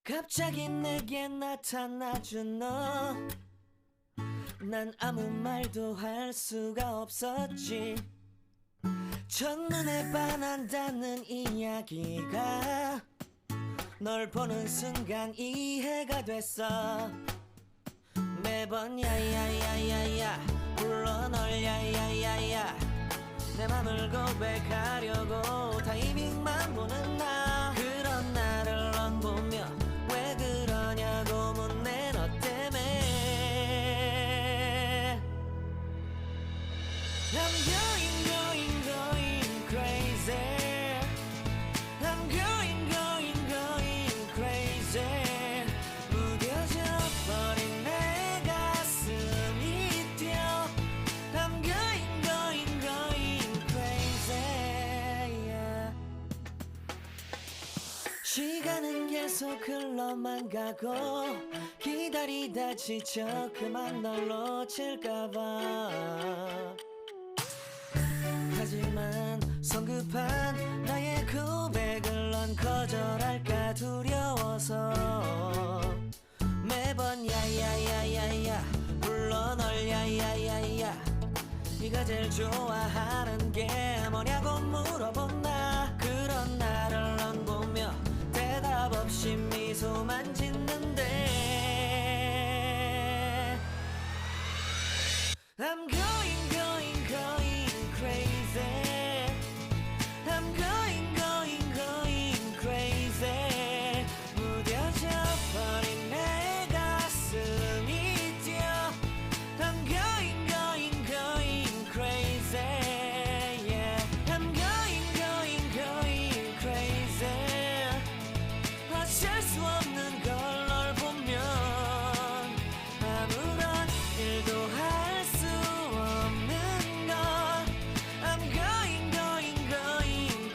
갑자기 내게 나타나준 너, 난 아무 말도 할 수가 없었지. 첫눈에 반한다는 이야기가 널 보는 순간 이해가 됐어. 매번 야야야야야 불러 널 야야야야, 내 맘을 고백하려고 타이밍만 보는 나. 그런 나를 넌 보며 왜 그러냐고 묻네. 너 때문에 I'm going crazy. I'm going crazy. 무뎌져 버린 내 가슴이 뛰어. I'm going crazy, yeah. 시간은 계속 흘러만 가고 기다리다 지쳐 그만 널 놓칠까봐. 하지만 성급한 나의 고백을 넌 거절할까 두려워서 매번 야야야야야 불러 널 야야야야, 네가 제일 좋아하는 게 뭐냐고 물어본 나. 그런 나를 넌 보며 대답 없이 미소만 짓는데 I'm going crazy. I'm going crazy. 무뎌져 버린 내 가슴이 뛰어. I'm going crazy, yeah. I'm going crazy. 어쩔 수 없는 걸 널 보면 아무런 일도 할 수 없는 걸. I'm going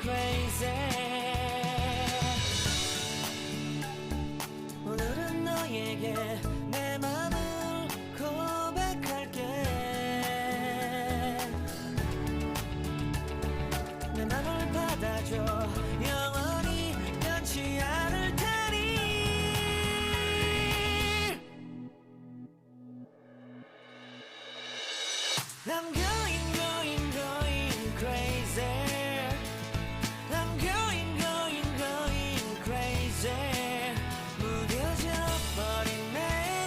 crazy. 오늘은 너에게 내 맘을 고백할게. 내 맘을 받아줘. 영원히 변치 않을 테니. I'm going crazy. I'm going crazy. 무뎌져 버린 내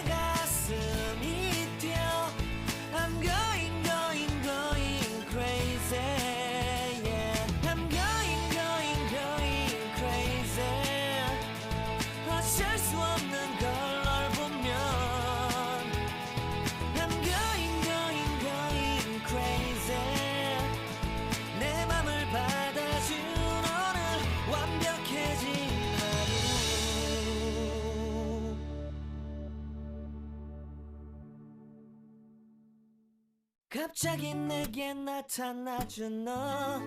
가슴이 뛰어. I'm going crazy, yeah. I'm going crazy. 어쩔 수 없는 걸 널 보면 I'm going crazy. 내 맘을 받아준 오늘 완벽해진 하루. 갑자기 내게 나타나준 너,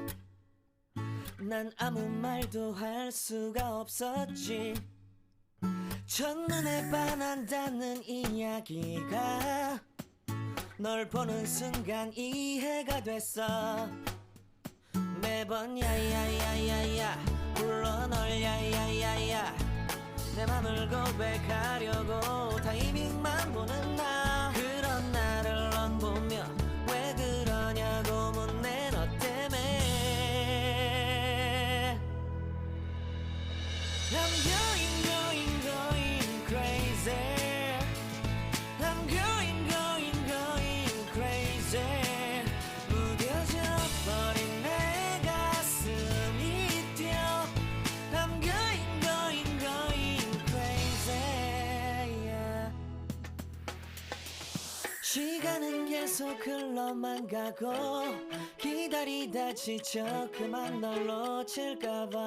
난 아무 말도 할 수가 없었지. 첫눈에 반한다는 이야기가 널 보는 순간 이해가 됐어. 매번 야야야야야 불러 널 야야야야, 내 맘을 고백하려고 타이밍만 보는 나. 그런 나를 넌 보며 왜 그러냐고 묻네. 너 때문에 I'm going crazy. I'm going crazy. 무뎌져 버린 내 가슴이 뛰어. I'm going crazy, yeah. 시간은 계속 흘러만 가고 기다리다 지쳐 그만 널 놓칠까봐.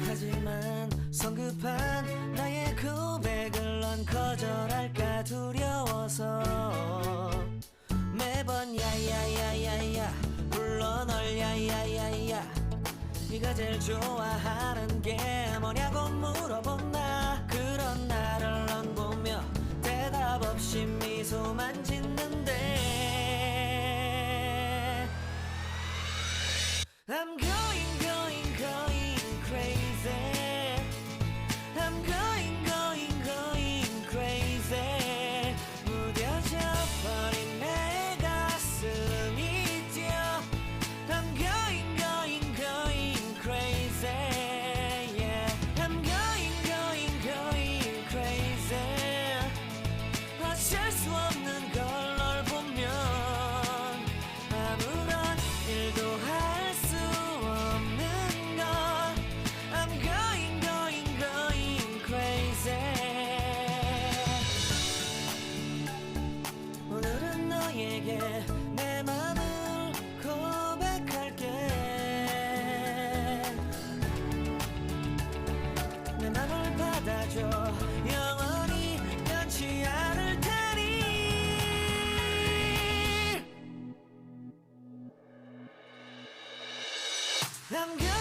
하지만 성급한 나의 고백을 넌 거절할까 두려워서 매번 야야야야야 불러 널 야야야야, 네가 제일 좋아하는 게 뭐냐고 물어본 나. 그런 나를 넌 보며 대답 없이 미소만 짓는데 I'm going crazy. 지켜줘 영원히 변치 않을 테니 남겨